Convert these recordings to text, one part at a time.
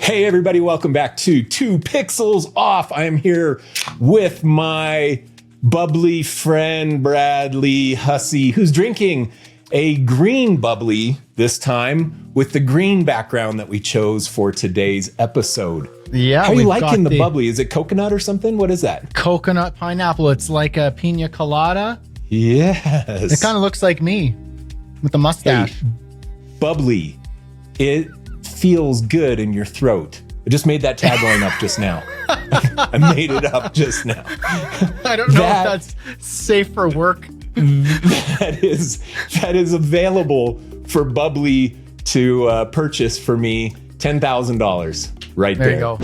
Hey everybody, welcome back to 2 Pixels Off. I am here with my bubbly friend Bradley Hussey, who's drinking a green bubbly this time with the green background that we chose for today's episode. Yeah, how are you liking the bubbly? Is it coconut or something? What is that? Coconut pineapple. It's like a pina colada. Yes. It kind of looks like me with the mustache. Hey, bubbly. It feels good in your throat. I just made that tagline up just now. I made it up just now. I don't know if that's safe for work. That is available for Bubbly to purchase for me. $10,000 right there. There you go.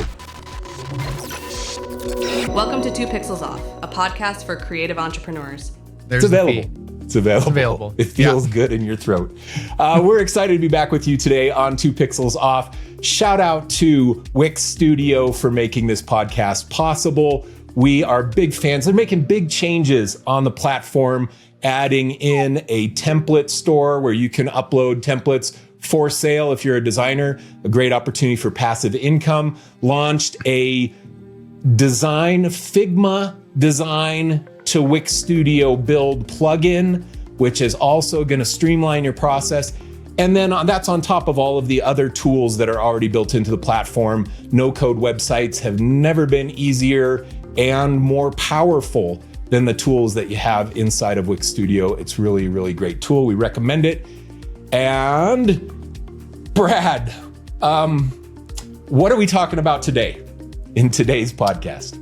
Welcome to 2 Pixels Off, a podcast for creative entrepreneurs. It's available. It's available. It feels good in your throat. We're excited to be back with you today on 2 Pixels Off. Shout out to Wix Studio for making this podcast possible. We are big fans. They're making big changes on the platform, adding in a template store where you can upload templates for sale if you're a designer. A great opportunity for passive income. Launched a Figma design to Wix Studio build plugin, which is also going to streamline your process. And then that's on top of all of the other tools that are already built into the platform. No-code websites have never been easier and more powerful than the tools that you have inside of Wix Studio. It's really, really great tool. We recommend it. And Brad, what are we talking about today in today's podcast?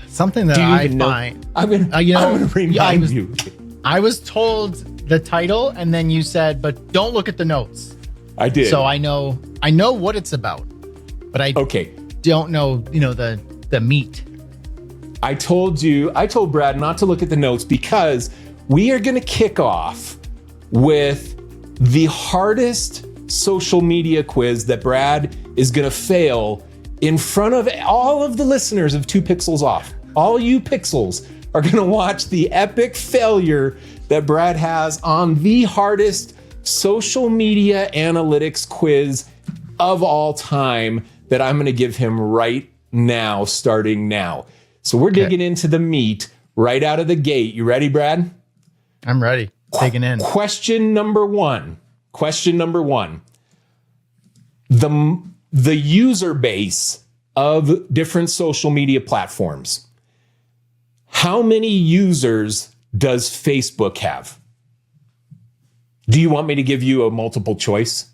Something that I find. I'm going to remind you. I was told the title, and then you said, "But don't look at the notes." I did. So I know what it's about, but I don't know, the meat. I told Brad not to look at the notes because we are going to kick off with the hardest social media quiz that Brad is going to fail in front of all of the listeners of 2 Pixels Off. All you pixels are going to watch the epic failure that Brad has on the hardest social media analytics quiz of all time that I'm going to give him right now, starting now. So we're digging into the meat right out of the gate. You ready, Brad? I'm ready. Digging in. Question number one. The user base of different social media platforms. How many users does Facebook have? Do you want me to give you a multiple choice?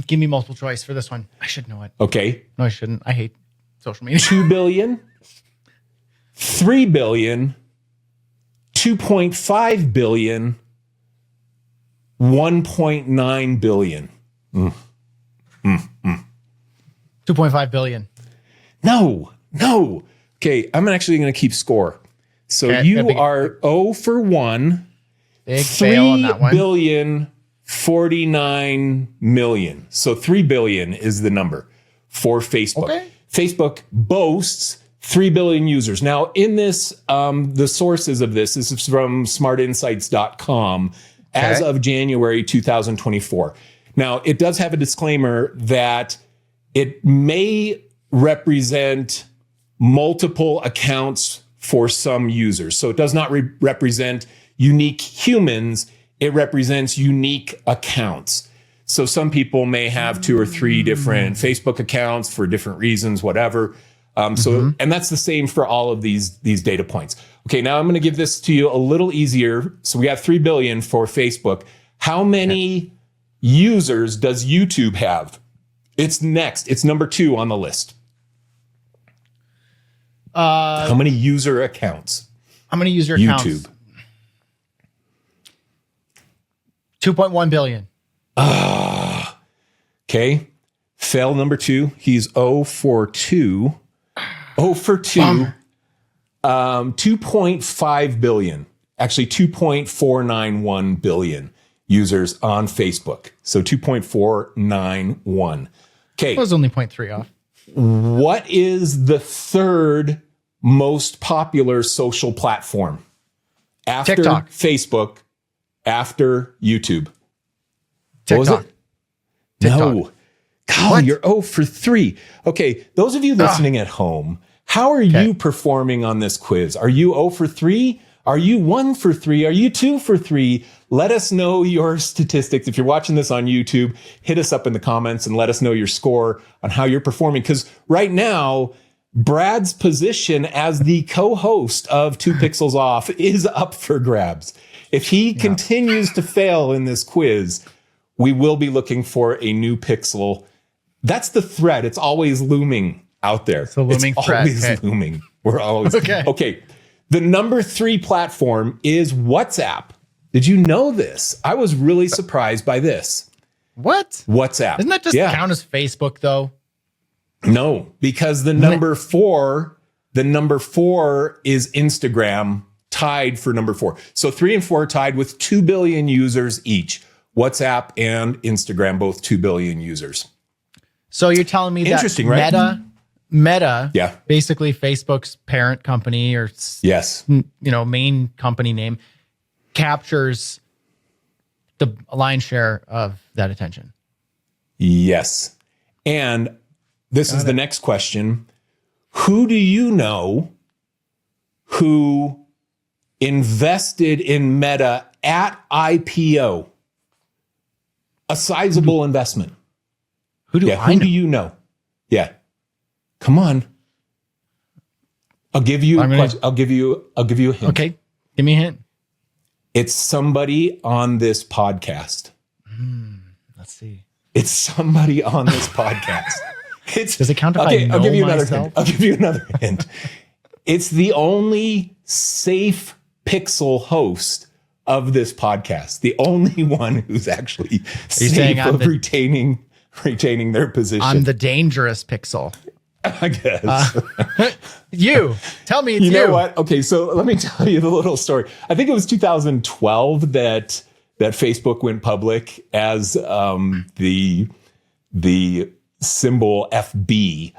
Give me multiple choice for this one. I should know it. Okay. No, I shouldn't. I hate social media. 2 billion, 3 billion, 2.5 billion, 1.9 billion. 2.5 billion. No. Okay, I'm actually going to keep score. So you are 0 for 1. Big fail on that one. 3 billion, 49 million. So 3 billion is the number for Facebook. Okay. Facebook boasts 3 billion users. Now, in this, the sources of this is from smartinsights.com as of January 2024. Now, it does have a disclaimer that it may represent multiple accounts for some users. So it does not represent unique humans. It represents unique accounts. So some people may have 2 or 3 different Facebook accounts for different reasons, whatever. And that's the same for all of these data points. Okay, now I'm going to give this to you a little easier. So we have 3 billion for Facebook. How many users does YouTube have? It's next. It's number 2 on the list. How many user accounts? How many user accounts? YouTube. 2.1 billion. Okay. Fail number 2. He's 0 for 2. 0 for 2. 2.5 billion. Actually, 2.491 billion users on Facebook. So 2.491. Okay. It was only 0.3 off. What is the third most popular social platform after TikTok. Facebook, after YouTube? TikTok. What was it? TikTok. No. God, you're 0 for 3. Okay, those of you listening at home, how are you performing on this quiz? Are you 0 for 3? Are you 1 for 3? Are you 2 for 3? Let us know your statistics. If you're watching this on YouTube, hit us up in the comments and let us know your score on how you're performing. Because right now, Brad's position as the co-host of 2 Pixels Off is up for grabs. If he continues to fail in this quiz, we will be looking for a new Pixel. That's the threat. It's always looming out there. It's a looming threat. Always looming. We're always okay. The number 3 platform is WhatsApp. Did you know this? I was really surprised by this. What? WhatsApp. Doesn't that just count as Facebook though? No, because the number 4 is Instagram, tied for number 4. So 3 and 4 are tied with 2 billion users each. WhatsApp and Instagram, both 2 billion users. So you're telling me that Meta, basically Facebook's parent company or main company name, captures the lion's share of that attention. Yes. And this is the next question. Who do you know who invested in Meta at IPO? A sizable investment. Who do I know? Who do you know? Yeah. Come on. I'll give you I'll give you a hint. Okay. Give me a hint. It's somebody on this podcast. Let's see. It's somebody on this podcast. Does it count if I know I'll give you another myself? hint. I'll give you another hint. It's the only safe Pixel host of this podcast. The only one who's actually safe of retaining their position. I'm the dangerous Pixel. I guess. Tell me it's you. You know what? Okay, so let me tell you the little story. I think it was 2012 that Facebook went public as the symbol FB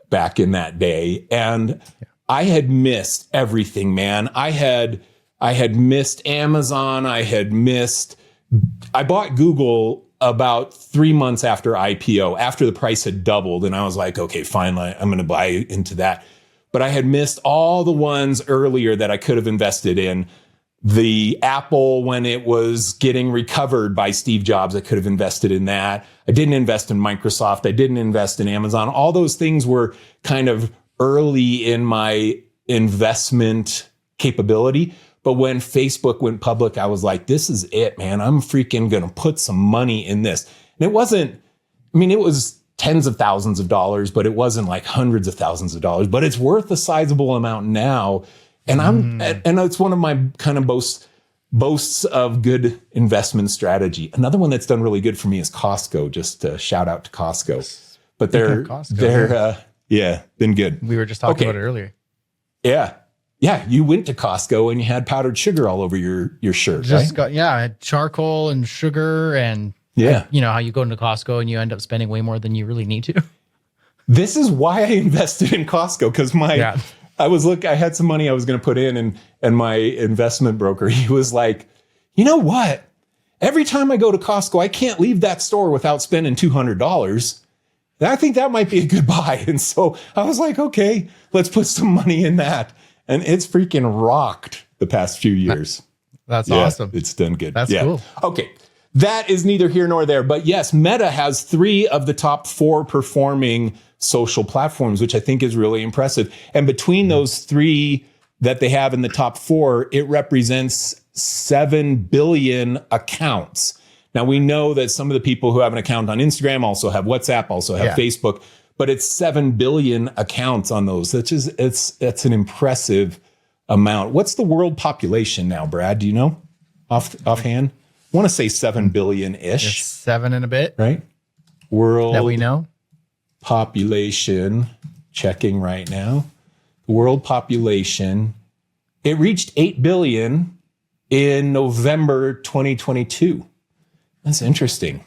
back in that day. And I had missed everything, man. I had missed Amazon. I bought Google about 3 months after IPO, after the price had doubled. And I was like, okay, finally, I'm going to buy into that. But I had missed all the ones earlier that I could have invested in. The Apple, when it was getting recovered by Steve Jobs, I could have invested in that. I didn't invest in Microsoft. I didn't invest in Amazon. All those things were kind of early in my investment capability. But when Facebook went public, I was like, this is it, man. I'm freaking going to put some money in this. And it wasn't, it was tens of thousands of dollars, but it wasn't like hundreds of thousands of dollars, but it's worth a sizable amount now. And and it's one of my kind of boasts of good investment strategy. Another one that's done really good for me is Costco. Just a shout out to Costco. But they're been good. We were just talking about it earlier. Yeah. Yeah, you went to Costco and you had powdered sugar all over your shirt, right? I had charcoal and sugar and you know how you go into Costco and you end up spending way more than you really need to. This is why I invested in Costco, because I had some money I was going to put in, and my investment broker, he was like, you know what? Every time I go to Costco, I can't leave that store without spending $200. I think that might be a good buy. And so I was like, okay, let's put some money in that. And it's freaking rocked the past few years. That's awesome. It's done good. That's cool. Okay. That is neither here nor there. But yes, Meta has 3 of the top 4 performing social platforms, which I think is really impressive. And between those 3 that they have in the top 4, it represents 7 billion accounts. Now, we know that some of the people who have an account on Instagram also have WhatsApp, also have Facebook, but it's 7 billion accounts on those. That's an impressive amount. What's the world population now, Brad? Do you know offhand? I want to say 7 billion-ish. 7 and a bit. Right? World that we know. Population, checking right now. World population, it reached 8 billion in November 2022. That's interesting.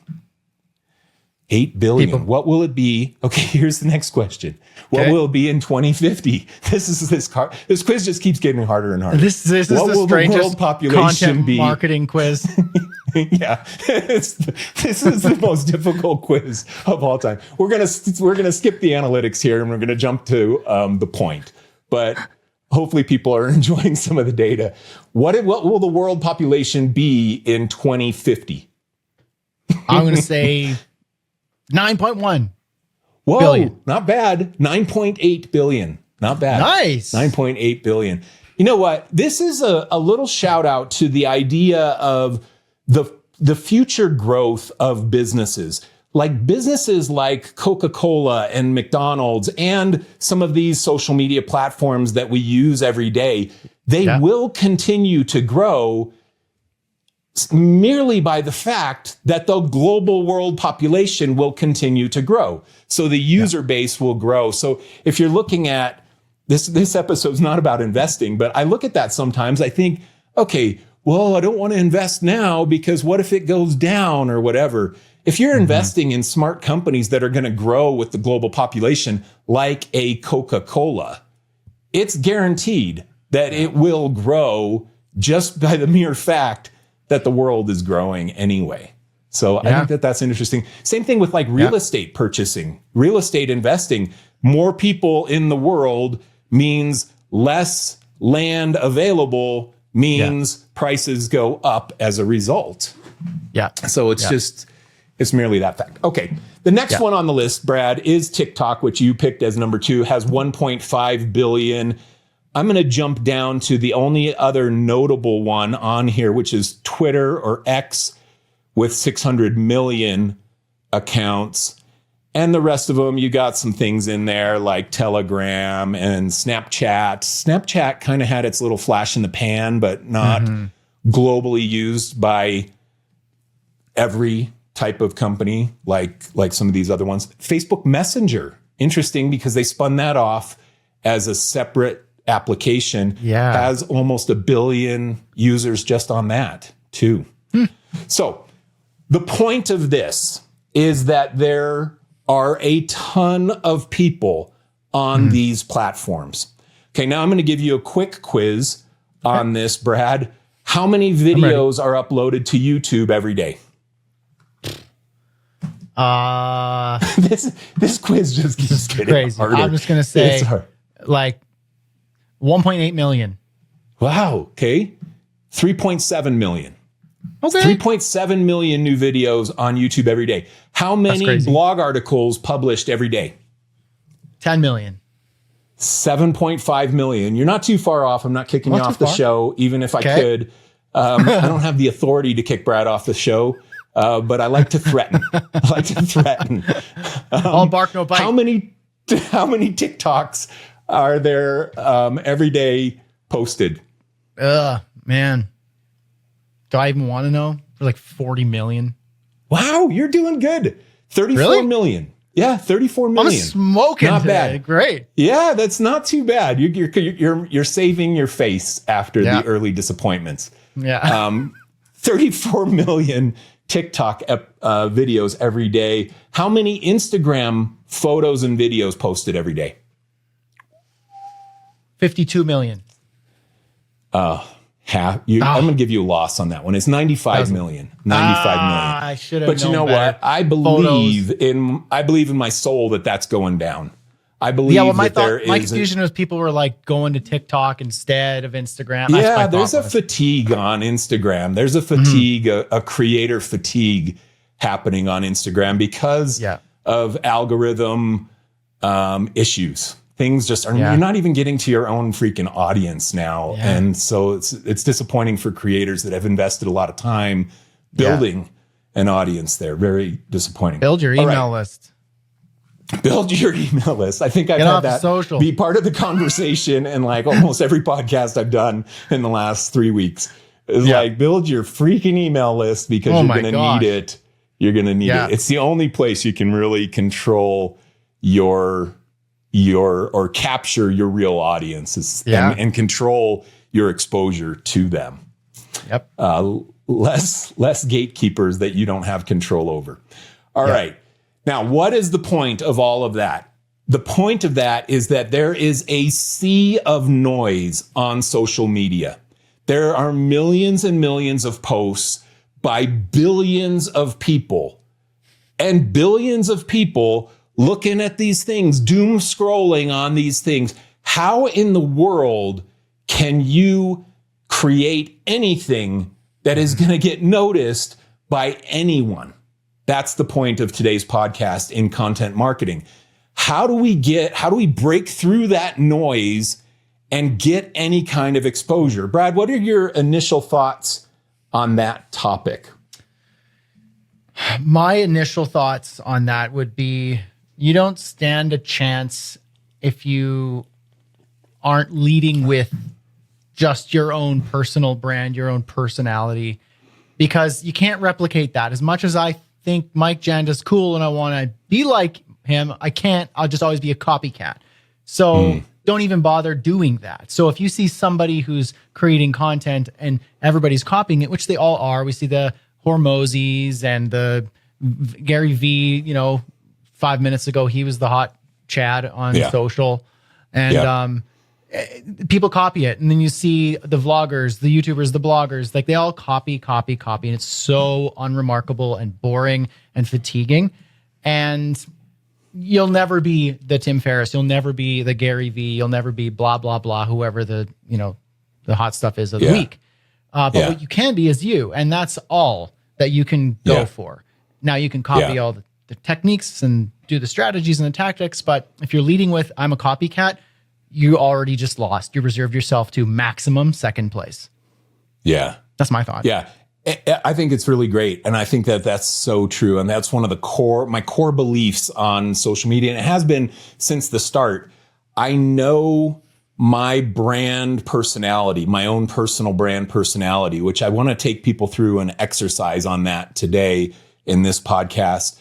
8 billion. What will it be? Okay, here's the next question. What will it be in 2050? This quiz just keeps getting harder and harder. This is what the will strangest the world population content be? Marketing quiz. Yeah, this is the most difficult quiz of all time. We're gonna skip the analytics here, and we're gonna jump to the point. But hopefully, people are enjoying some of the data. What will the world population be in 2050? I'm gonna say 9.1. Whoa, billion. Not bad. 9.8 billion. Not bad. Nice. 9.8 billion. You know what? This is a little shout out to the idea of the future growth of businesses. Like businesses like Coca-Cola and McDonald's and some of these social media platforms that we use every day, they will continue to grow merely by the fact that the global world population will continue to grow. So the user base will grow. So if you're looking at this episode's not about investing, but I look at that sometimes. I think, okay, well, I don't want to invest now because what if it goes down or whatever? If you're investing in smart companies that are going to grow with the global population, like a Coca-Cola, it's guaranteed that it will grow just by the mere fact that the world is growing anyway. So I think that that's interesting. Same thing with like real estate purchasing, real estate investing. More people in the world means less land available, means prices go up as a result. Yeah. So it's it's merely that fact. Okay. The next one on the list, Brad, is TikTok, which you picked as number 2, has 1.5 billion. I'm going to jump down to the only other notable one on here, which is Twitter or X with 600 million accounts. And the rest of them, you got some things in there like Telegram and Snapchat. Snapchat kind of had its little flash in the pan, but not globally used by every type of company like some of these other ones. Facebook Messenger, interesting because they spun that off as a separate application, has almost 1 billion users just on that too. So the point of this is that there are a ton of people on these platforms. Okay, now I'm going to give you a quick quiz on this, Brad. How many videos are uploaded to YouTube every day? This quiz just keeps getting crazy. harder. I'm just going to say like 1.8 million. Wow. Okay. 3.7 million. Okay. 3.7 million new videos on YouTube every day. How many blog articles published every day? 10 million. 7.5 million. You're not too far off. I'm not kicking you off the show, even if I could. I don't have the authority to kick Brad off the show, but I like to threaten. All bark, no bite. How many TikToks are there every day posted? Man. Do I even want to know? For like 40 million. Wow, you're doing good. 34 million. Yeah, 34 million. I'm smoking not today. Bad. Great. Yeah, that's not too bad. You're saving your face after the early disappointments. Yeah. 34 million TikTok videos every day. How many Instagram photos and videos posted every day? 52 million. I'm going to give you a loss on that one. It's 95 million. 95 million. I should have known. But you know better. what? I believe in my soul that that's going down. I believe my confusion was people were like going to TikTok instead of Instagram. There's a fatigue on Instagram. There's a fatigue, a creator fatigue happening on Instagram because of algorithm issues. Things just are, you're not even getting to your own freaking audience now. Yeah. And so it's disappointing for creators that have invested a lot of time building an audience there. Very disappointing. Build your email list. Build your email list. I think I've had that be part of the conversation in like almost every podcast I've done in the last 3 weeks. It's like, build your freaking email list because you're going to need it. You're going to need it. It's the only place you can really control your or capture your real audiences and control your exposure to them. Less gatekeepers that you don't have control over. All right. Now, what is the point of all of that? The point of that is that there is a sea of noise on social media. There are millions and millions of posts by billions of people, and billions of people looking at these things, doom scrolling on these things. How in the world can you create anything that is going to get noticed by anyone? That's the point of today's podcast in content marketing. How do we break through that noise and get any kind of exposure? Brad, what are your initial thoughts on that topic? My initial thoughts on that would be, you don't stand a chance if you aren't leading with just your own personal brand, your own personality, because you can't replicate that. As much as I think Mike Janda's cool and I want to be like him, I can't. I'll just always be a copycat. So don't even bother doing that. So if you see somebody who's creating content and everybody's copying it, which they all are, we see the Hormozis and the Gary V, 5 minutes ago, he was the hot Chad on social, and people copy it. And then you see the vloggers, the YouTubers, the bloggers, like they all copy. And it's so unremarkable and boring and fatiguing. And you'll never be the Tim Ferriss. You'll never be the Gary V. You'll never be blah, blah, blah, whoever the hot stuff is of the week. But what you can be is you. And that's all that you can go for. Now you can copy all the techniques and do the strategies and the tactics. But if you're leading with, I'm a copycat, you already just lost. You reserved yourself to maximum second place. Yeah. That's my thought. Yeah. I think it's really great. And I think that that's so true. And that's one of my core beliefs on social media. And it has been since the start. I know my brand personality, my own personal brand personality, which I want to take people through an exercise on that today in this podcast,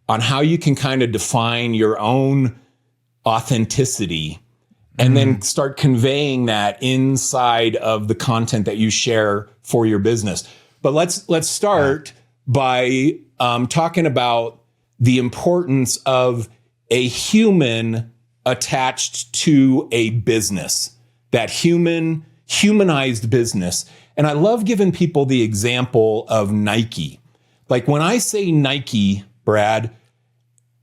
on how you can kind of define your own authenticity and then start conveying that inside of the content that you share for your business. But let's start by talking about the importance of a human attached to a business, that humanized business. And I love giving people the example of Nike. Like when I say Nike, Brad,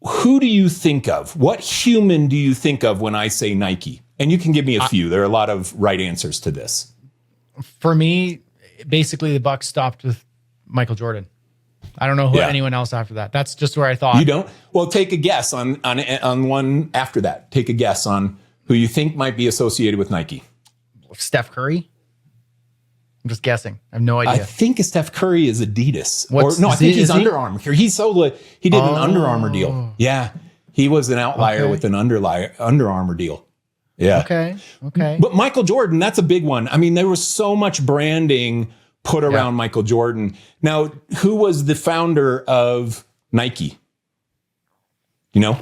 who do you think of? What human do you think of when I say Nike? And you can give me a few. There are a lot of right answers to this. For me, basically the buck stopped with Michael Jordan. I don't know who anyone else after that. That's just where I thought. You don't? Well, take a guess on one after that. Take a guess on who you think might be associated with Nike. Steph Curry? I'm just guessing. I have no idea. I think Steph Curry is Adidas. I think he's Under Armour. He did an Under Armour deal. Yeah. He was an outlier with an Under Armour deal. Yeah. Okay. But Michael Jordan, that's a big one. I mean, there was so much branding put around Michael Jordan. Now, who was the founder of Nike? You know?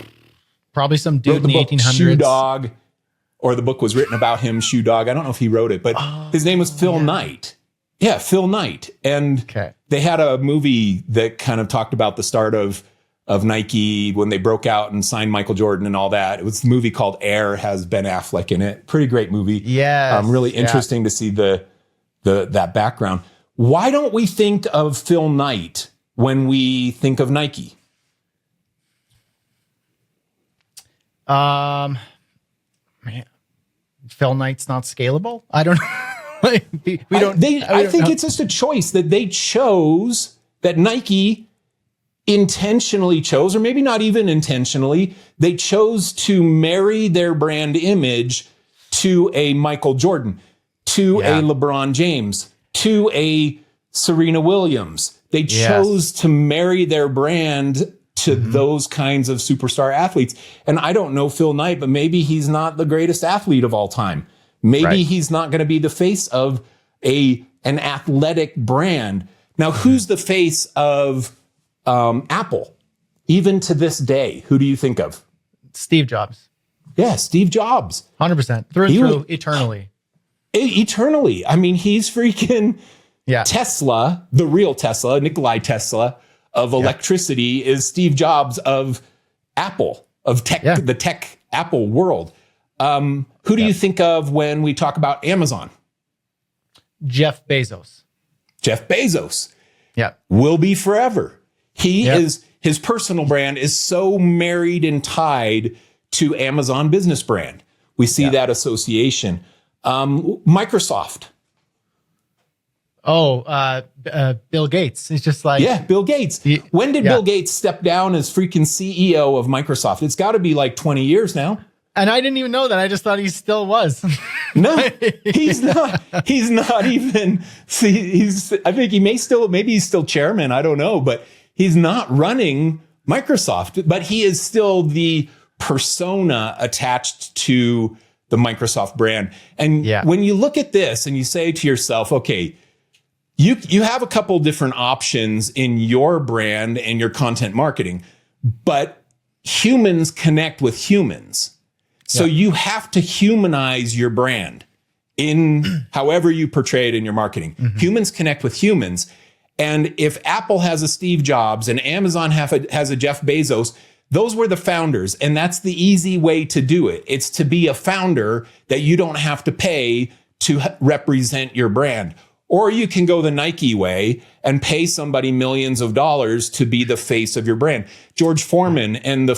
Probably some dude in the 1800s. Shoe Dog, or the book was written about him, Shoe Dog. I don't know if he wrote it, but his name was Phil Knight. Yeah, Phil Knight. And they had a movie that kind of talked about the start of Nike when they broke out and signed Michael Jordan and all that. It was a movie called Air, has Ben Affleck in it. Pretty great movie. Yeah. Really interesting to see that background. Why don't we think of Phil Knight when we think of Nike? Man, Phil Knight's not scalable. I don't know. I think it's just a choice that they chose, that Nike intentionally chose, or maybe not even intentionally, they chose to marry their brand image to a Michael Jordan, to a LeBron James, to a Serena Williams. They chose to marry their brand to those kinds of superstar athletes. And I don't know Phil Knight, but maybe he's not the greatest athlete of all time. Maybe he's not going to be the face of an athletic brand. Now, who's the face of Apple? Even to this day, who do you think of? Steve Jobs. Yeah, Steve Jobs. 100%. Through and through, eternally. Eternally. I mean, he's freaking Tesla, the real Tesla, Nikolai Tesla. of electricity is Steve Jobs of Apple, of tech, the tech Apple world. Who do you think of when we talk about Amazon? Jeff Bezos. Jeff Bezos. Yeah. Will be forever. His personal brand is so married and tied to Amazon business brand. We see that association. Microsoft. Bill Gates. It's just like... Bill Gates. When did Bill Gates step down as freaking CEO of Microsoft? It's got to be like 20 years now. And I didn't even know that. I just thought he still was. No, he's not. He's not even. See, I think maybe he's still chairman. I don't know, but he's not running Microsoft. But he is still the persona attached to the Microsoft brand. And when you look at this and you say to yourself, okay, you have a couple different options in your brand and your content marketing, but humans connect with humans. So you have to humanize your brand in however you portray it in your marketing. Mm-hmm. Humans connect with humans. And if Apple has a Steve Jobs and Amazon has a Jeff Bezos, those were the founders. And that's the easy way to do it. It's to be a founder that you don't have to pay to represent your brand. Or you can go the Nike way and pay somebody millions of dollars to be the face of your brand. George Foreman and the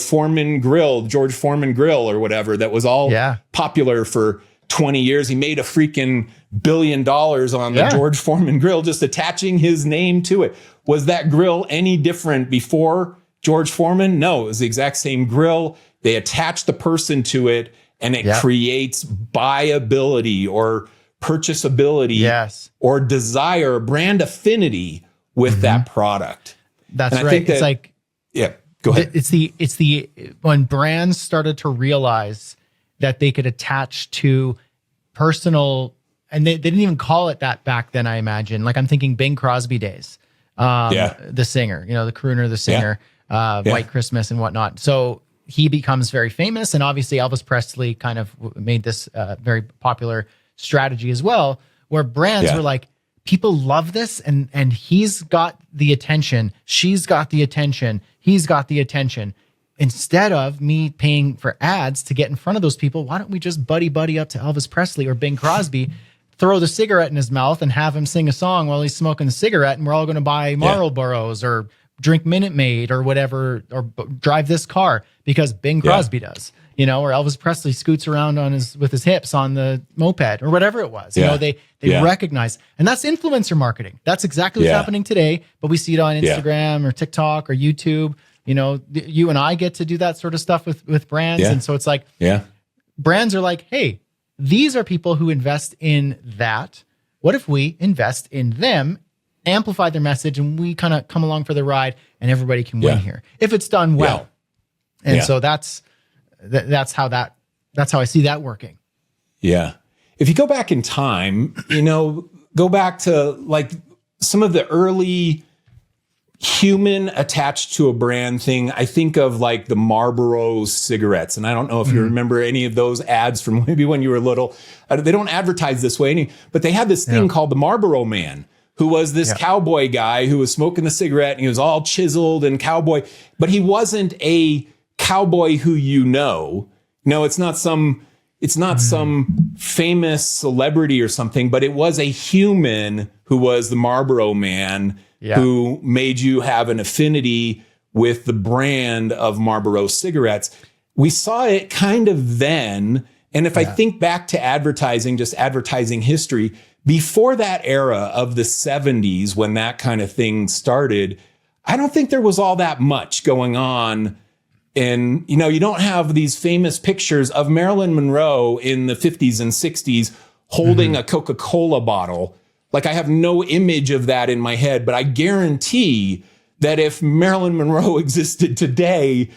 George Foreman Grill or whatever, that was all popular for 20 years. He made a freaking $1 billion on the George Foreman Grill, just attaching his name to it. Was that grill any different before George Foreman? No, it was the exact same grill. They attach the person to it and it creates buyability or purchasability or desire, brand affinity with that product. That's right. It's like, go ahead. It's the when brands started to realize that they could attach to personal, and they didn't even call it that back then, I imagine. Like I'm thinking Bing Crosby days, the singer, the crooner, the singer, White Christmas and whatnot. So he becomes very famous, and obviously Elvis Presley kind of made this very popular strategy as well, where brands were like, people love this, and he's got the attention, she's got the attention, he's got the attention. Instead of me paying for ads to get in front of those people, why don't we just buddy up to Elvis Presley or Bing Crosby, throw the cigarette in his mouth and have him sing a song while he's smoking the cigarette, and we're all going to buy Marlboros or drink Minute Maid or whatever, or drive this car because Bing Crosby does. Or Elvis Presley scoots around with his hips on the moped or whatever it was. They recognize, and that's influencer marketing. That's exactly what's happening today. But we see it on Instagram or TikTok or YouTube. You and I get to do that sort of stuff with brands, and so it's like, brands are like, hey, these are people who invest in that. What if we invest in them, amplify their message, and we kind of come along for the ride, and everybody can win here if it's done well. And so that's how I see that working. Yeah. If you go back in time, go back to like some of the early human attached to a brand thing. I think of like the Marlboro cigarettes. And I don't know if you remember any of those ads from maybe when you were little. They don't advertise this way, but they had this thing called the Marlboro Man, who was this cowboy guy who was smoking the cigarette, and he was all chiseled and cowboy, but he wasn't a cowboy who it's not some famous celebrity or something, but it was a human who was the Marlboro Man, who made you have an affinity with the brand of Marlboro cigarettes. We saw it kind of then. And if I think back to advertising, just advertising history, before that era of the 70s, when that kind of thing started, I don't think there was all that much going on. And, you don't have these famous pictures of Marilyn Monroe in the 50s and 60s holding a Coca-Cola bottle. Like, I have no image of that in my head, but I guarantee that if Marilyn Monroe existed today,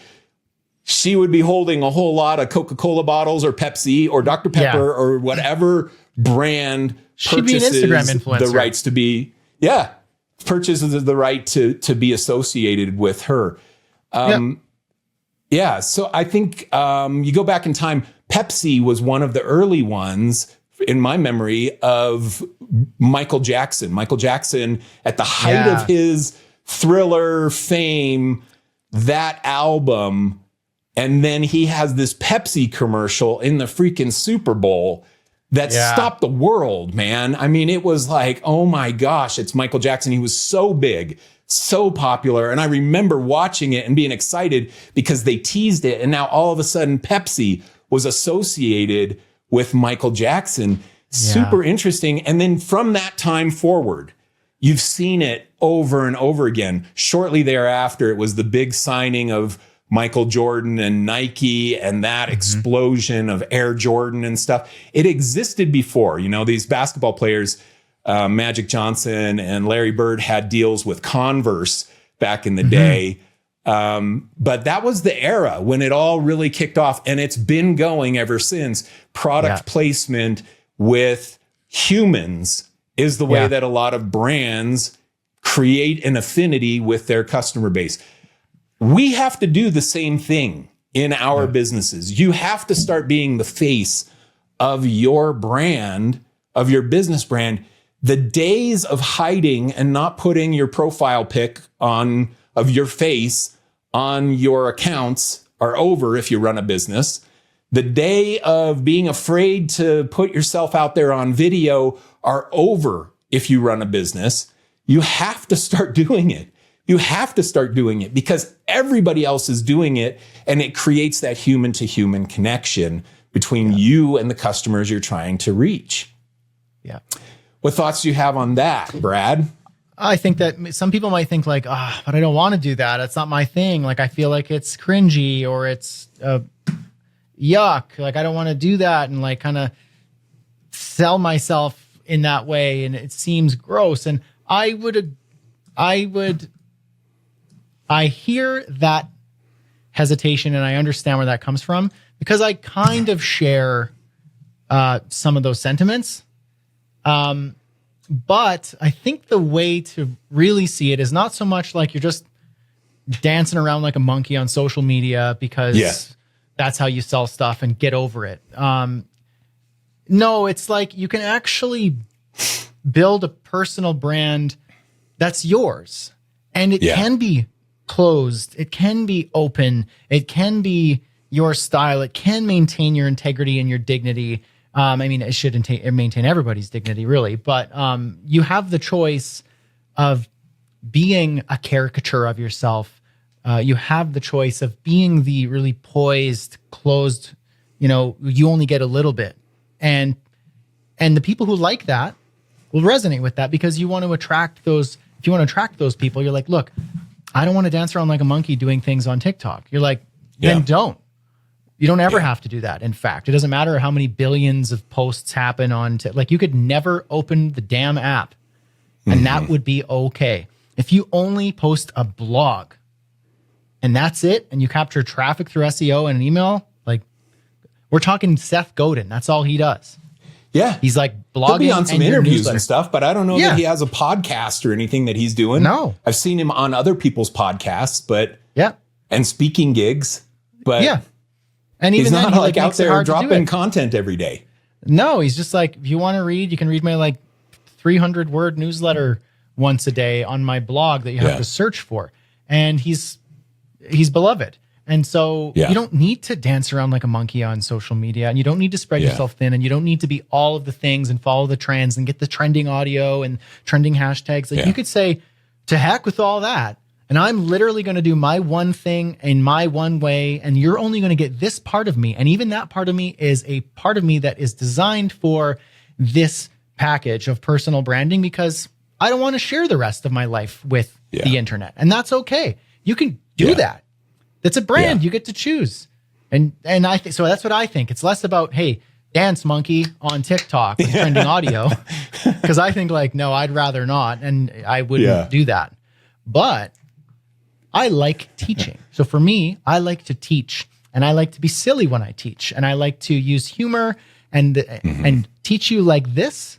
she would be holding a whole lot of Coca-Cola bottles or Pepsi or Dr. Pepper or whatever brand purchases the rights to be, purchases the right to be associated with her. So I think you go back in time, Pepsi was one of the early ones in my memory of Michael Jackson. Michael Jackson, at the height of his Thriller fame, that album, and then he has this Pepsi commercial in the freaking Super Bowl that stopped the world, man. I mean, it was like, oh my gosh, it's Michael Jackson. He was so big, so popular. And I remember watching it and being excited because they teased it. And now all of a sudden Pepsi was associated with Michael Jackson. Super interesting. And then from that time forward, you've seen it over and over again. Shortly thereafter, it was the big signing of Michael Jordan and Nike and that explosion of Air Jordan and stuff. It existed before. You know, these basketball players, Magic Johnson and Larry Bird had deals with Converse back in the day. But that was the era when it all really kicked off. And it's been going ever since. Product placement with humans is the way that a lot of brands create an affinity with their customer base. We have to do the same thing in our businesses. You have to start being the face of your brand, of your business brand. The days of hiding and not putting your profile pic of your face on your accounts are over if you run a business. The day of being afraid to put yourself out there on video are over if you run a business. You have to start doing it. You have to start doing it because everybody else is doing it, and it creates that human to human connection between you and the customers you're trying to reach. Yeah. What thoughts do you have on that, Brad? I think that some people might think like, but I don't want to do that. It's not my thing. Like, I feel like it's cringy or it's yuck. Like, I don't want to do that and like kind of sell myself in that way. And it seems gross. And I hear that hesitation and I understand where that comes from because I kind of share some of those sentiments. But I think the way to really see it is not so much like you're just dancing around like a monkey on social media because that's how you sell stuff and get over it. No, it's like you can actually build a personal brand that's yours. And it can be closed. It can be open. It can be your style. It can maintain your integrity and your dignity. I mean, it should maintain everybody's dignity, really. But you have the choice of being a caricature of yourself. You have the choice of being the really poised, closed, you only get a little bit. And the people who like that will resonate with that because you want to attract those. If you want to attract those people, you're like, look, I don't want to dance around like a monkey doing things on TikTok. You're like, then don't. You don't ever have to do that. In fact, it doesn't matter how many billions of posts happen on like you could never open the damn app and that would be okay. If you only post a blog and that's it and you capture traffic through SEO and an email, like we're talking Seth Godin. That's all he does. Yeah. He's like blogging. He'll be on some interviews and stuff, but I don't know that he has a podcast or anything that he's doing. No. I've seen him on other people's podcasts, and speaking gigs, but and even he's not then, like out there dropping content every day. No, he's just like, if you want to read, you can read my like 300 word newsletter once a day on my blog that you have to search for. And he's beloved. And so you don't need to dance around like a monkey on social media, and you don't need to spread yourself thin, and you don't need to be all of the things and follow the trends and get the trending audio and trending hashtags. Like you could say, to heck with all that. And I'm literally going to do my one thing in my one way. And you're only going to get this part of me. And even that part of me is a part of me that is designed for this package of personal branding because I don't want to share the rest of my life with the internet. And that's okay. You can do that. That's a brand. You get to choose. And I think, so that's what I think. It's less about, hey, dance monkey on TikTok with trending audio. Cause I think like, no, I'd rather not. And I wouldn't do that. But I like teaching. So for me, I like to teach and I like to be silly when I teach and I like to use humor and teach you like this,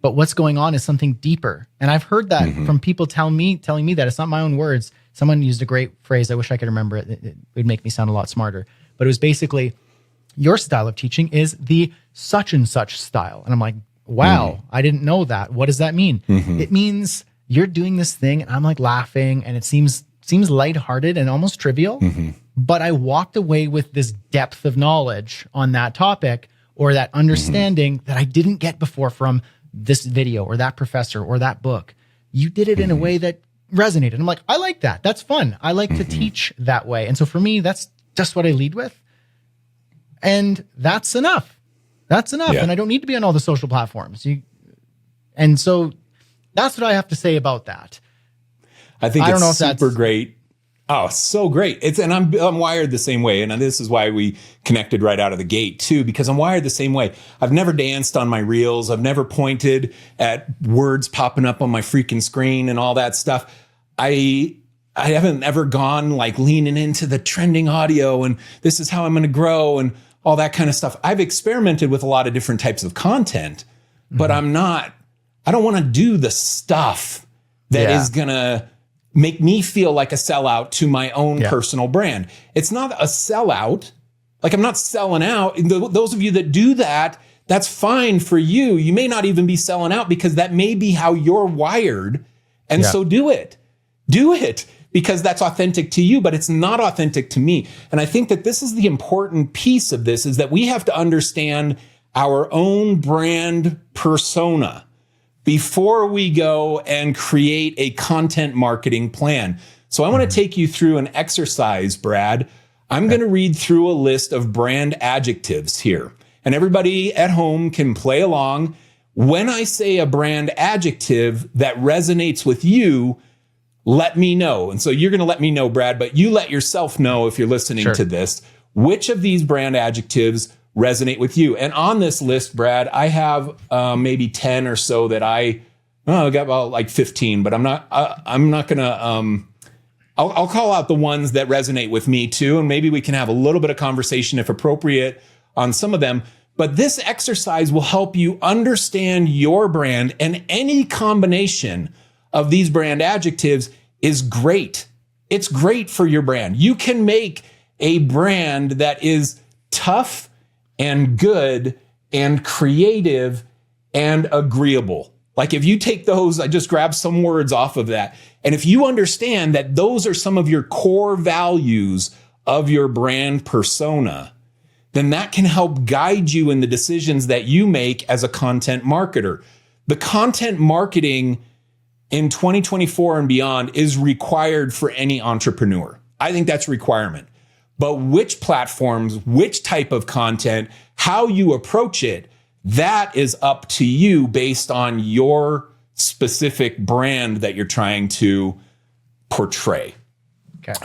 but what's going on is something deeper. And I've heard that from people telling me that. It's not my own words. Someone used a great phrase. I wish I could remember it. It would make me sound a lot smarter, but it was basically your style of teaching is the such and such style. And I'm like, wow, I didn't know that. What does that mean? It means you're doing this thing and I'm like laughing and it seems lighthearted and almost trivial, but I walked away with this depth of knowledge on that topic or that understanding that I didn't get before from this video or that professor or that book. You did it in a way that resonated. I'm like, I like that. That's fun. I like to teach that way. And so for me, that's just what I lead with. And that's enough. That's enough. Yeah. And I don't need to be on all the social platforms. And so that's what I have to say about that. I think it's super great. Oh, so great. And I'm wired the same way. And this is why we connected right out of the gate too, because I'm wired the same way. I've never danced on my reels. I've never pointed at words popping up on my freaking screen and all that stuff. I haven't ever gone like leaning into the trending audio and this is how I'm going to grow and all that kind of stuff. I've experimented with a lot of different types of content, but I don't want to do the stuff that is going to make me feel like a sellout to my own personal brand. It's not a sellout. Like I'm not selling out. Those of you that do that, that's fine for you. You may not even be selling out because that may be how you're wired. And so do it. Do it because that's authentic to you, but it's not authentic to me. And I think that this is the important piece of this is that we have to understand our own brand persona before we go and create a content marketing plan. So I want to take you through an exercise, Brad. I'm going to read through a list of brand adjectives here, and everybody at home can play along. When I say a brand adjective that resonates with you, let me know. And so you're going to let me know, Brad, but you let yourself know if you're listening to this, which of these brand adjectives resonate with you. And on this list, Brad, I have maybe 10 or so that I got about like 15, but I'm not going to, I'll call out the ones that resonate with me too. And maybe we can have a little bit of conversation if appropriate on some of them. But this exercise will help you understand your brand, and any combination of these brand adjectives is great. It's great for your brand. You can make a brand that is tough and good and creative and agreeable. Like if you take those, I just grabbed some words off of that. And if you understand that those are some of your core values of your brand persona, then that can help guide you in the decisions that you make as a content marketer. The content marketing in 2024 and beyond is required for any entrepreneur. I think that's a requirement. But which platforms, which type of content, how you approach it, that is up to you based on your specific brand that you're trying to portray.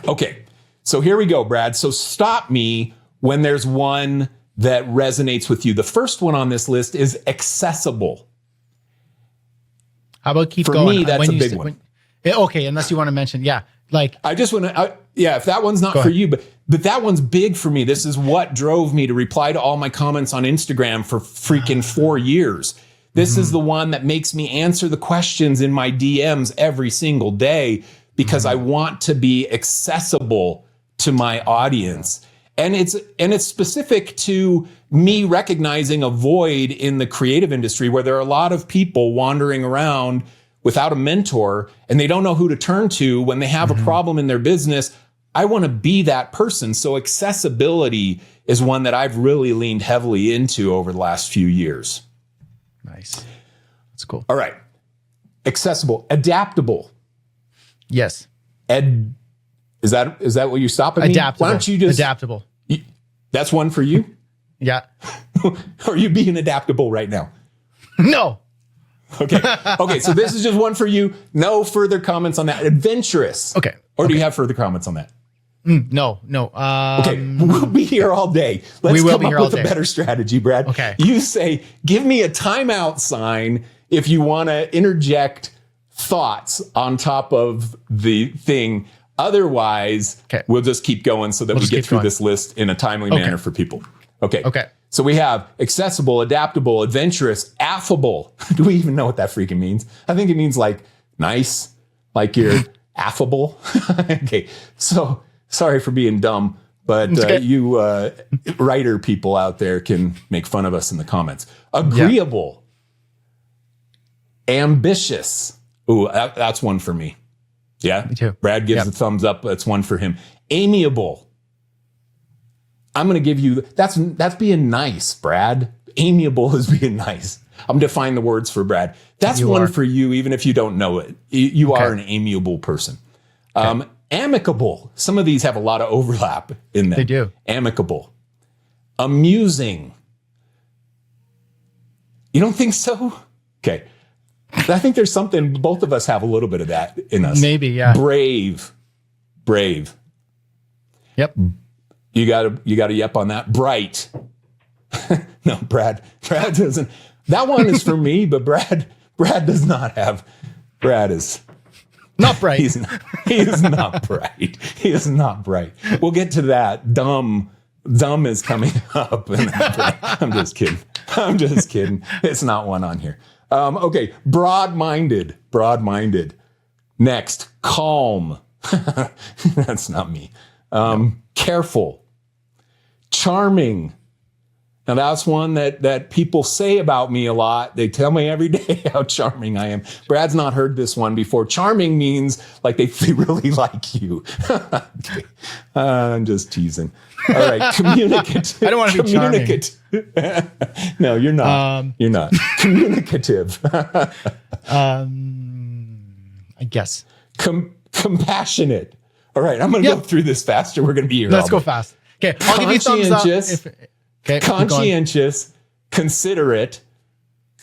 Okay. So here we go, Brad. So stop me when there's one that resonates with you. The first one on this list is accessible. How about keep going? For me, that's a big one. Okay, unless you want to mention, like I just want to, if that one's not for you, but that one's big for me. This is what drove me to reply to all my comments on Instagram for freaking 4 years. This is the one that makes me answer the questions in my DMs every single day because I want to be accessible to my audience. And it's specific to me recognizing a void in the creative industry where there are a lot of people wandering around without a mentor and they don't know who to turn to when they have a problem in their business. I want to be that person. So accessibility is one that I've really leaned heavily into over the last few years. Nice. That's cool. All right. Accessible, adaptable. Yes. Is that what you're stopping me? Adaptable. Why don't you just adaptable? That's one for you? Yeah. Are you being adaptable right now? No. Okay. So this is just one for you. No further comments on that. Adventurous. Okay. Or do you have further comments on that? No. Okay. We'll be here all day. Let's come up with a better strategy, Brad. Okay. You say, give me a timeout sign if you want to interject thoughts on top of the thing. Otherwise, we'll just keep going so that we get through this list in a timely manner for people. Okay. So we have accessible, adaptable, adventurous, affable. Do we even know what that freaking means? I think it means like nice, like you're affable. Okay. So sorry for being dumb, but you writer people out there can make fun of us in the comments. Agreeable, ambitious, Ooh, that's one for me. Yeah. Me too. Brad gives the thumbs up. That's one for him. Amiable. I'm going to give you, that's being nice, Brad. Amiable is being nice. I'm defining the words for Brad. That's one for you, even if you don't know it. You are an amiable person. Okay. Amicable. Some of these have a lot of overlap in them. They do. Amicable. Amusing. You don't think so? Okay. I think there's something, both of us have a little bit of that in us. Maybe, yeah. Brave. Yep. You got a yep on that. Bright. No, Brad doesn't. That one is for me, but Brad does not have. Brad is not bright. He is not bright. He is not bright. We'll get to that. Dumb is coming up. I'm just kidding. It's not one on here. Okay. Broad-minded. Next, calm. That's not me. Careful. Charming. Now that's one that people say about me a lot. They tell me every day how charming I am. Brad's not heard this one before. Charming means like they really like you. Okay. I'm just teasing. All right. Communicative. I don't want to be charming. No, you're not. You're not. Communicative. I guess. Compassionate. All right. I'm going to go through this faster. We're going to be here. Let's go fast. Okay. I'll give you thumbs up. Okay, conscientious, considerate,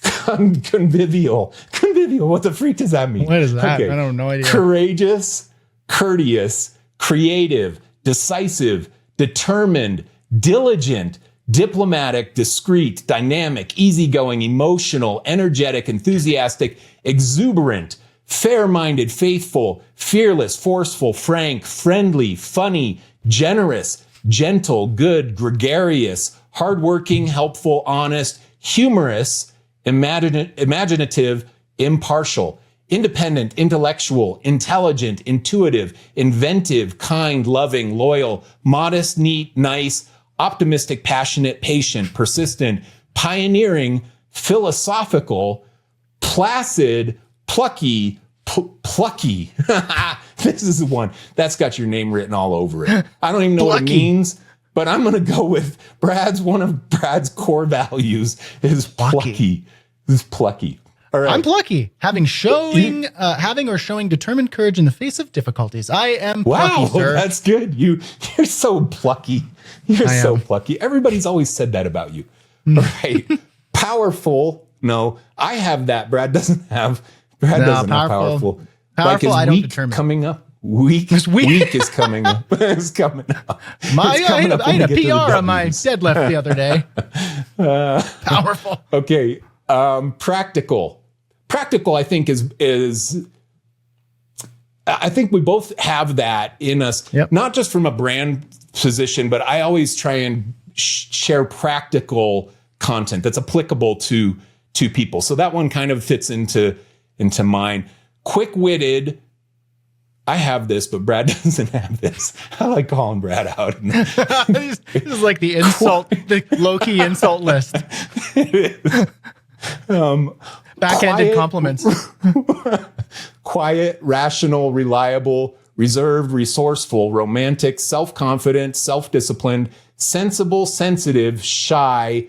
convivial. Convivial, what the freak does that mean? What is that? Okay. I don't know idea. Courageous, courteous, creative, decisive, determined, diligent, diplomatic, discreet, dynamic, easygoing, emotional, energetic, enthusiastic, exuberant, fair-minded, faithful, fearless, forceful, frank, friendly, funny, generous, gentle, good, gregarious, hardworking, helpful, honest, humorous, imaginative, impartial, independent, intellectual, intelligent, intuitive, inventive, kind, loving, loyal, modest, neat, nice, optimistic, passionate, patient, persistent, pioneering, philosophical, placid, plucky, plucky. This is the one that's got your name written all over it. I don't even know what it means, but I'm going to go with one of Brad's core values is plucky. Is plucky. All right. I'm plucky, having or showing determined courage in the face of difficulties. I am plucky, sir. That's good. You're so plucky. So plucky. Everybody's always said that about you. All right. Powerful. No, I have that. Brad doesn't have. Brad doesn't have powerful. Powerful, like I don't determine. Coming up. Week is coming up. It's coming up. I had a PR on my deadlift the other day. Powerful. Okay. Practical. Practical, I think, is I think we both have that in us, not just from a brand position, but I always try and share practical content that's applicable to people. So that one kind of fits into mine. Quick-witted. I have this, but Brad doesn't have this. I like calling Brad out. This is like the low-key insult list. Backhanded compliments. Quiet, rational, reliable, reserved, resourceful, romantic, self-confident, self-disciplined, sensible, sensitive, shy.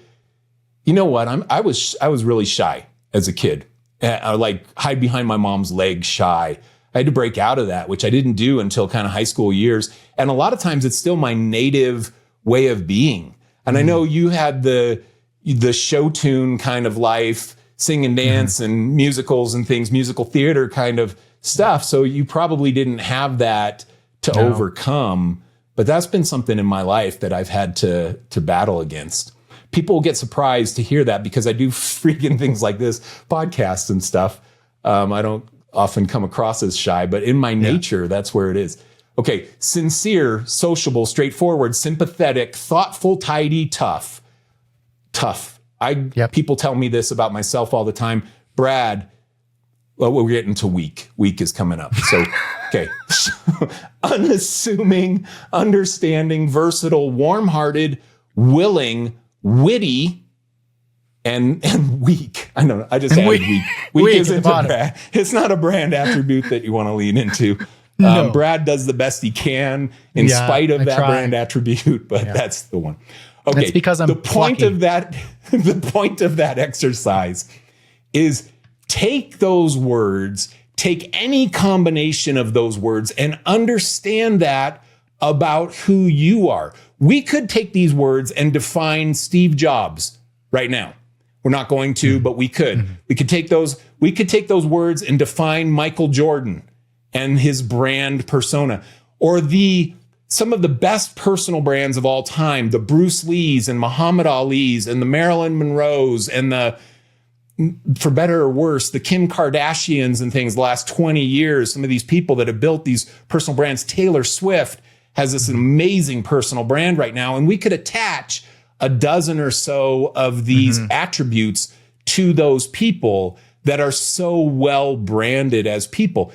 You know what? I was really shy as a kid. I like hide behind my mom's leg, shy. I had to break out of that, which I didn't do until kind of high school years. And a lot of times it's still my native way of being. And I know you had the show tune kind of life, sing and dance and musicals and things, musical theater kind of stuff. So you probably didn't have that to overcome. But that's been something in my life that I've had to battle against. People get surprised to hear that because I do freaking things like this, podcasts and stuff. I don't often come across as shy, but in my nature, that's where it is. Okay. Sincere, sociable, straightforward, sympathetic, thoughtful, tidy, tough. People tell me this about myself all the time. Brad, well, we're getting to week. Week is coming up. So, okay. Unassuming, understanding, versatile, warm-hearted, willing, witty, and weak. I know. I just added weak. Weak isn't a brand. It's not a brand attribute that you want to lean into. No. Brad does the best he can in spite of that brand attribute, but that's the one. Okay. It's because I'm the point of that. The point of that exercise is take those words, take any combination of those words, and understand that about who you are. We could take these words and define Steve Jobs right now. We're not going to, but we could. We could take those words and define Michael Jordan and his brand persona, or some of the best personal brands of all time, the Bruce Lees and Muhammad Ali's and the Marilyn Monroes and for better or worse, the Kim Kardashians and things the last 20 years, some of these people that have built these personal brands. Taylor Swift has this amazing personal brand right now, and we could attach a dozen or so of these attributes to those people that are so well branded as people.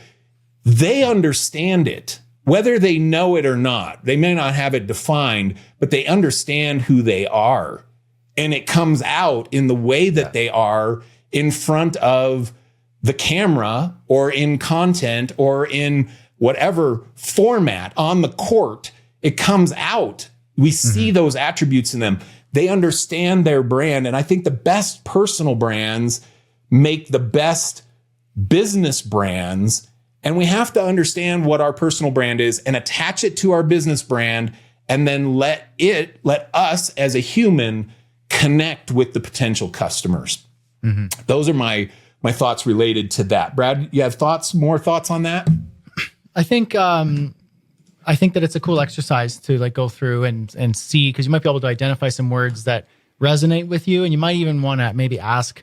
They understand it, whether they know it or not. They may not have it defined, but they understand who they are. And it comes out in the way that they are in front of the camera or in content or in whatever format on the court. It comes out. We see those attributes in them. They understand their brand. And I think the best personal brands make the best business brands. And we have to understand what our personal brand is and attach it to our business brand, and then let us as a human connect with the potential customers. Those are my thoughts related to that. Brad, you have more thoughts on that? I think that it's a cool exercise to like go through and see, because you might be able to identify some words that resonate with you, and you might even want to maybe ask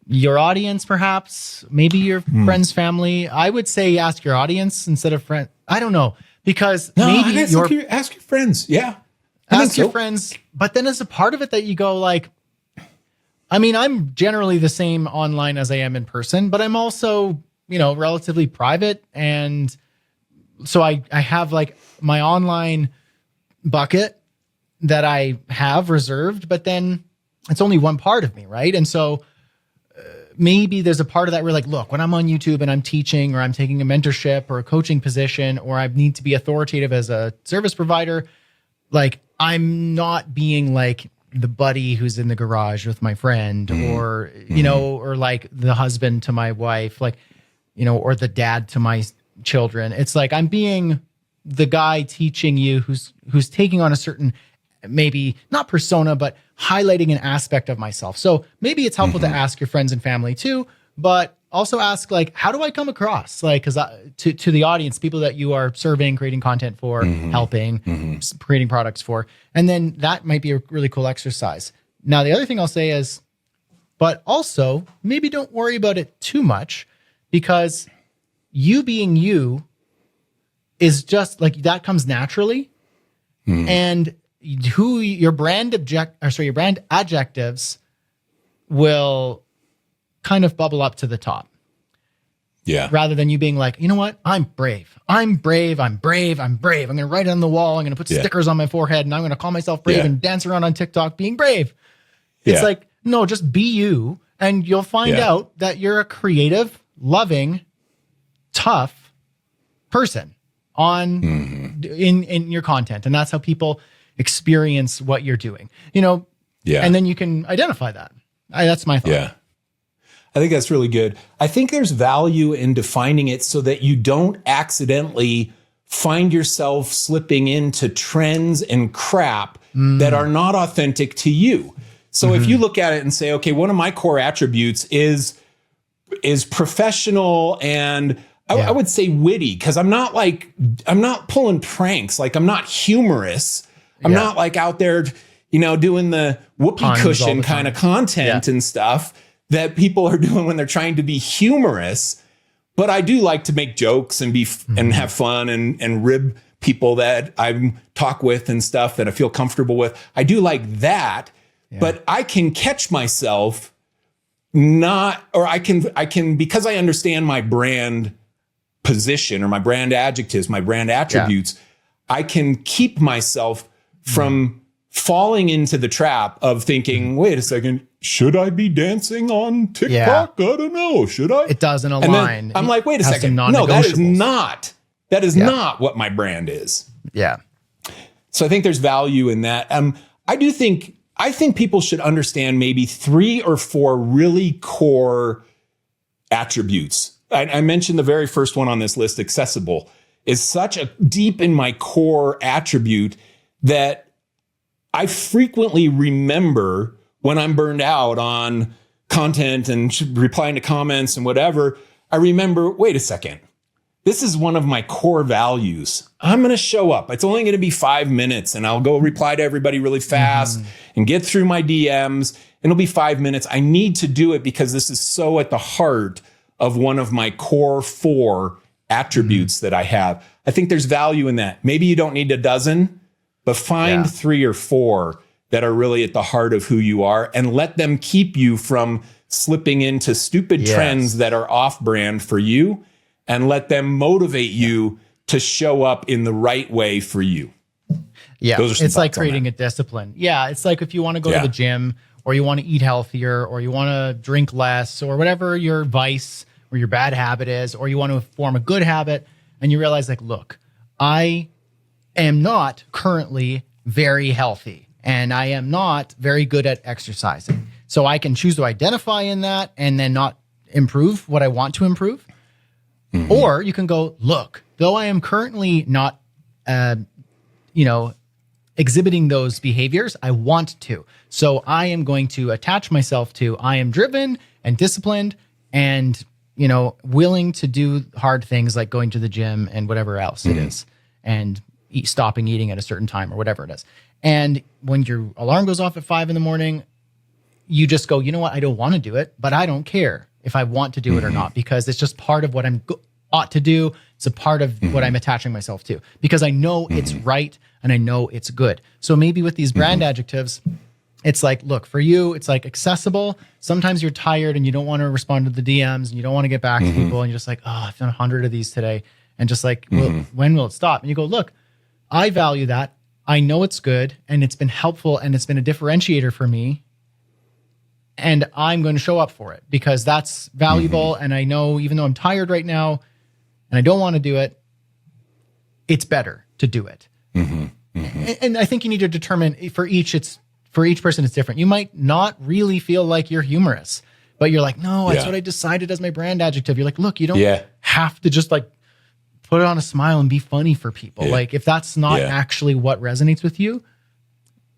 your audience, perhaps, maybe your friends, family. I would say ask your audience instead of friend. I don't know, because maybe ask your friends. Yeah. Ask your friends. But then as a part of it that you go like, I mean, I'm generally the same online as I am in person, but I'm also, relatively private. And so I have like my online bucket that I have reserved, but then it's only one part of me. Right. And so maybe there's a part of that where like, look, when I'm on YouTube and I'm teaching or I'm taking a mentorship or a coaching position, or I need to be authoritative as a service provider, like I'm not being like the buddy who's in the garage with my friend or, or like the husband to my wife, like, or the dad to my children. It's like, I'm being the guy teaching you who's taking on a certain, maybe not persona, but highlighting an aspect of myself. So maybe it's helpful to ask your friends and family too, but also ask like, how do I come across? Like, cause to the audience, people that you are serving, creating content for, helping, creating products for, and then that might be a really cool exercise. Now, the other thing I'll say is, but also maybe don't worry about it too much, because you being you is just like, that comes naturally. And who your brand adjectives will kind of bubble up to the top. Yeah. Rather than you being like, you know what? I'm brave. I'm brave. I'm brave. I'm brave. I'm going to write it on the wall. I'm going to put stickers on my forehead, and I'm going to call myself brave and dance around on TikTok being brave. It's like, no, just be you. And you'll find out that you're a creative, loving, tough person in your content. And that's how people experience what you're doing, and then you can identify that. That's my thought. Yeah. I think that's really good. I think there's value in defining it so that you don't accidentally find yourself slipping into trends and crap that are not authentic to you. So if you look at it and say, okay, one of my core attributes is professional and I would say witty, because I'm not pulling pranks. Like, I'm not humorous. I'm not like out there, doing the whoopee cushion kind of content and stuff that people are doing when they're trying to be humorous. But I do like to make jokes and and have fun and rib people that I talk with and stuff that I feel comfortable with. I do like that, but I can catch myself I can, because I understand my brand position or my brand adjectives, my brand attributes, I can keep myself from falling into the trap of thinking, wait a second, should I be dancing on TikTok? I don't know. Should I? It doesn't align. I'm like, wait a second. No, that is not what my brand is. Yeah. So I think there's value in that. I think people should understand maybe 3 or 4 really core attributes. I mentioned the very first one on this list, accessible, is such a deep in my core attribute that I frequently remember when I'm burned out on content and replying to comments and whatever. I remember, wait a second. This is one of my core values. I'm going to show up. It's only going to be 5 minutes and I'll go reply to everybody really fast and get through my DMs. And it'll be 5 minutes. I need to do it because this is so at the heart of one of my core 4 attributes that I have. I think there's value in that. Maybe you don't need a dozen, but find 3 or 4 that are really at the heart of who you are and let them keep you from slipping into stupid trends that are off brand for you, and let them motivate you to show up in the right way for you. Yeah. It's like creating a discipline. Yeah. It's like if you want to go to the gym, or you want to eat healthier, or you want to drink less, or whatever your vice or your bad habit is, or you want to form a good habit, and you realize, like, look, I am not currently very healthy and I am not very good at exercising. So I can choose to identify in that and then not improve what I want to improve. Or you can go, look, though I am currently not, exhibiting those behaviors, I want to. So I am going to attach myself to, I am driven and disciplined and, willing to do hard things like going to the gym and whatever else it is, and stopping eating at a certain time or whatever it is. And when your alarm goes off at 5 a.m, you just go, you know what? I don't want to do it, but I don't care if I want to do it or not, because it's just part of what I'm ought to do. It's a part of what I'm attaching myself to, because I know it's right and I know it's good. So maybe with these brand adjectives, it's like, look, for you, it's like accessible. Sometimes you're tired and you don't want to respond to the DMs and you don't want to get back to people, and you're just like, oh, I've done 100 of these today. And just like, well, when will it stop? And you go, look, I value that. I know it's good and it's been helpful and it's been a differentiator for me. And I'm going to show up for it because that's valuable. And I know, even though I'm tired right now and I don't want to do it, it's better to do it. And I think you need to determine for each person, it's different. You might not really feel like you're humorous, but you're like, no, that's what I decided as my brand adjective. You're like, look, you don't have to just like put it on a smile and be funny for people. Like if that's not actually what resonates with you,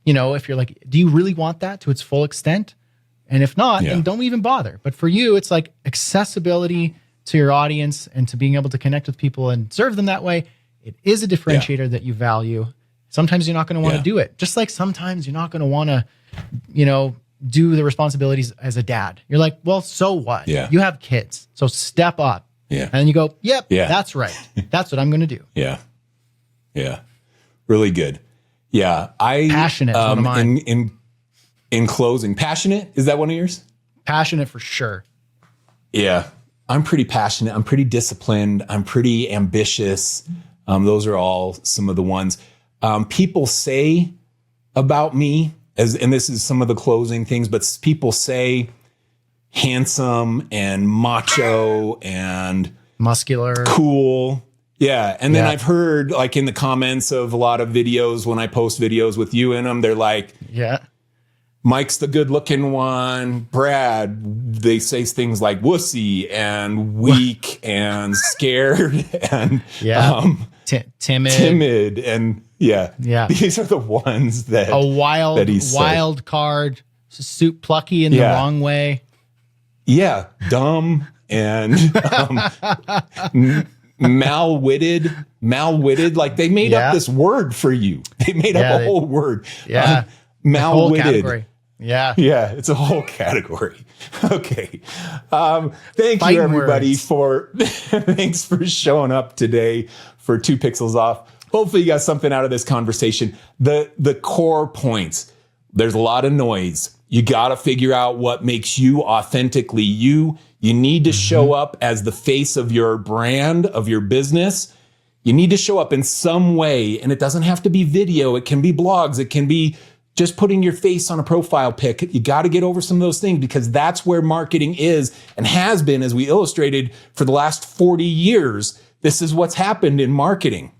if you're like, do you really want that to its full extent? And if not, then don't even bother. But for you, it's like accessibility to your audience and to being able to connect with people and serve them that way. It is a differentiator that you value. Sometimes you're not going to want to do it. Just like sometimes you're not going to want to, do the responsibilities as a dad. You're like, well, so what? You have kids. So step up. And then you go, yep, that's right. That's what I'm going to do. Yeah. Really good. Yeah. Passionate is one of mine. In closing, passionate, is that one of yours? Passionate for sure. Yeah. I'm pretty passionate. I'm pretty disciplined. I'm pretty ambitious. Those are all some of the ones. People say about me, and this is some of the closing things, but people say handsome and macho and muscular, cool. Yeah. And then I've heard, like, in the comments of a lot of videos, when I post videos with you in them, they're like, Mike's the good looking one. Brad, they say things like wussy and weak and scared and timid. And these are the ones that a wild card, suit plucky in the wrong way. Yeah. Dumb and malwitted. Like they made up this word for you. They made up a whole word. Malwitted. Yeah, it's a whole category. Okay. Thank you, everybody, thanks for showing up today for 2 Pixels Off. Hopefully you got something out of this conversation. The core points. There's a lot of noise. You got to figure out what makes you authentically you. You need to show up as the face of your brand, of your business. You need to show up in some way, and it doesn't have to be video. It can be blogs. It can be just putting your face on a profile pic. You got to get over some of those things because that's where marketing is and has been, as we illustrated, for the last 40 years. This is what's happened in marketing.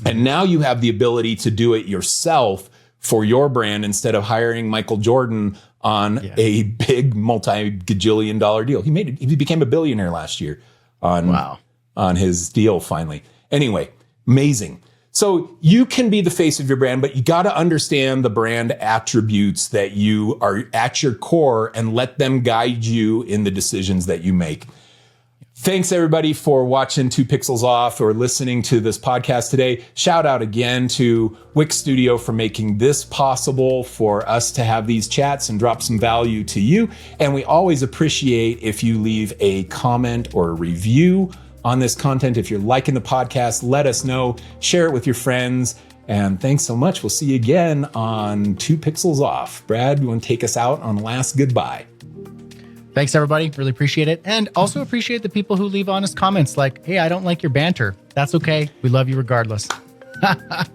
And now you have the ability to do it yourself for your brand instead of hiring Michael Jordan on a big multi-gajillion dollar deal. He became a billionaire last year on his deal finally. Anyway, amazing. So you can be the face of your brand, but you got to understand the brand attributes that you are at your core and let them guide you in the decisions that you make. Thanks everybody for watching 2 Pixels Off or listening to this podcast today. Shout out again to Wix Studio for making this possible for us to have these chats and drop some value to you. And we always appreciate if you leave a comment or a review on this content. If you're liking the podcast, let us know, share it with your friends. And thanks so much. We'll see you again on 2 Pixels Off. Brad, you want to take us out on a last goodbye? Thanks, everybody. Really appreciate it. And also appreciate the people who leave honest comments like, hey, I don't like your banter. That's okay. We love you regardless.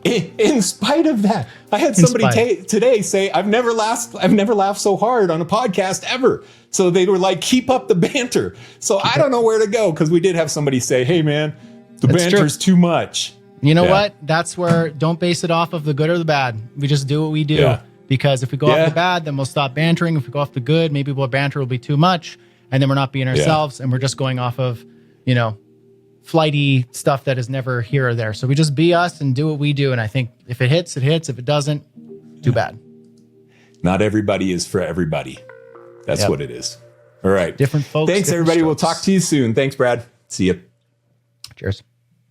In spite of that, I had somebody today say, I've never laughed so hard on a podcast ever. So they were like, keep up the banter. So I don't know where to go because we did have somebody say, hey, man, the banter's too much. You know what? That's where don't base it off of the good or the bad. We just do what we do. Yeah. Because if we go off the bad, then we'll stop bantering. If we go off the good, maybe our banter will be too much. And then we're not being ourselves. And we're just going off of, flighty stuff that is never here or there. So we just be us and do what we do. And I think if it hits, it hits. If it doesn't, too bad. Not everybody is for everybody. That's what it is. All right. Different folks. Thanks, everybody. Strokes. We'll talk to you soon. Thanks, Brad. See you. Cheers.